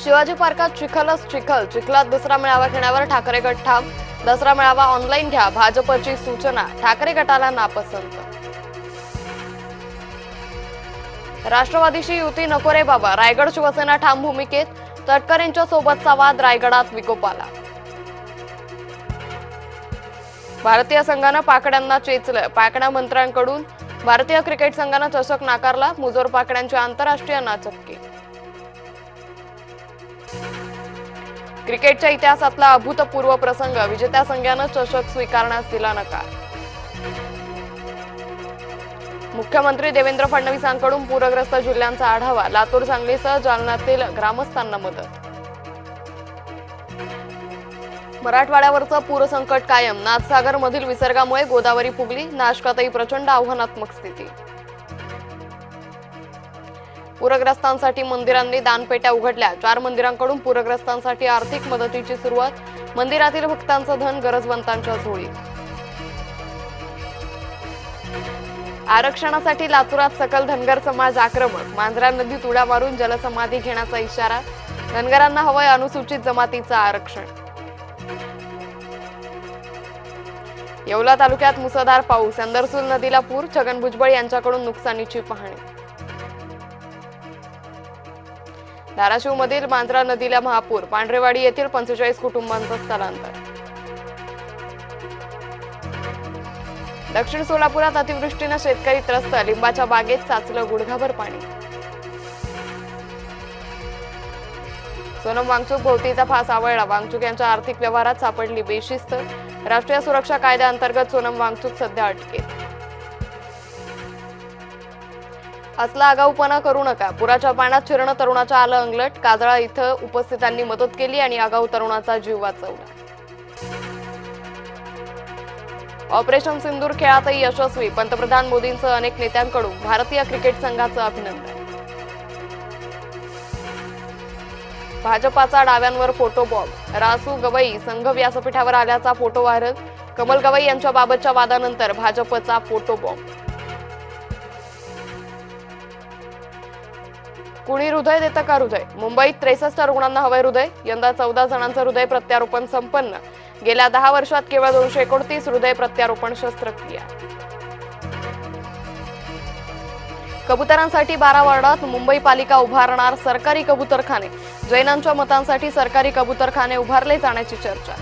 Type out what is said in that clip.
शिवाजी पार्कात चिखलच चिखल, चिखलात दसरा मेळावा घेण्यावर ठाकरे गट ठाम। दसरा मेळावा ऑनलाईन घ्या, भाजपची सूचना, ठाकरे गटाला नापसंत। राष्ट्रवादीशी युती नको रे बाबा, रायगड शिवसेना ठाम भूमिकेत, तटकरेंच्या सोबतचा वाद रायगडात विकोपाला। भारतीय संघानं पाकड्यांना चेचलं, पाकड्या मंत्र्यांकडून भारतीय क्रिकेट संघानं चषक नाकारला, मुजोर पाकड्यांची आंतरराष्ट्रीय नाचक्की। क्रिकेटच्या इतिहासातला अभूतपूर्व प्रसंग, विजेत्या संघानं चषक स्वीकारण्यास दिला नकार। मुख्यमंत्री देवेंद्र फडणवीसांकडून पूरग्रस्त जिल्ह्यांचा आढावा, लातूर सांगलीसह जालन्यातील ग्रामस्थांना मदत। मराठवाड्यावरचं पूरसंकट कायम, नाथसागर मधील विसर्गामुळे गोदावरी फुगली, नाशकातही प्रचंड आव्हानात्मक स्थिती। पूरग्रस्तांसाठी मंदिरांनी दानपेट्या उघडल्या, 4 मंदिरांकडून पूरग्रस्तांसाठी आर्थिक मदतीची सुरुवात, मंदिरातील भक्तांचं धन गरजवंतांच्या झोळीत। आरक्षणासाठी लातूरात सकल धनगर समाज आक्रमक, मांजरा नदीत उड्या मारून जलसमाधी घेण्याचा इशारा, धनगरांना हवंय अनुसूचित जमातीचं आरक्षण। येवला तालुक्यात मुसळधार पाऊस, अंदरसूल नदीला पूर, छगन भुजबळ यांच्याकडून नुकसानीची पाहणी। धाराशिव मधील मांजरा नदीला महापूर, पांढरेवाडी येथील 45 कुटुंबांचं स्थलांतर। दक्षिण सोलापुरात अतिवृष्टीने शेतकरी त्रस्त, लिंबाच्या बागेत साचलं गुडघाभर पाणी। सोनम वांगचुक भोवतीचा फास आवळला, वांगचुक यांच्या आर्थिक व्यवहारात सापडली बेशिस्त, राष्ट्रीय सुरक्षा कायद्याअंतर्गत सोनम वांगचुक सध्या अटकेत। असला आगाऊपणा करू नका, पुराच्या पाण्यात शिरणं तरुणाच्या आलं अंगलट, काजळा इथं उपस्थितांनी मदत केली आणि आगाऊ तरुणाचा जीव वाचवला। ऑपरेशन सिंदूर खेळातही यशस्वी, पंतप्रधान मोदींसह अनेक नेत्यांकडून भारतीय क्रिकेट संघाचं अभिनंदन। भाजपाचा डाव्यांवर फोटो बॉम्ब, रासू गवई संघ व्यासपीठावर आल्याचा फोटो व्हायरल, कमल गवई यांच्या बाबतच्या वादानंतर भाजपचा फोटो बॉम्ब। कुणी हृदय देतं का हृदय, मुंबईत 63 रुग्णांना हवंय हृदय, यंदा 14 जणांचं हृदय प्रत्यारोपण संपन्न, गेल्या 10 वर्षात केवळ 229 हृदय प्रत्यारोपण शस्त्रक्रिया। कबुतरांसाठी 12 वॉर्डात मुंबई पालिका उभारणार सरकारी कबुतरखाने, जैनांच्या मतांसाठी सरकारी कबुतरखाने उभारले जाण्याची चर्चा।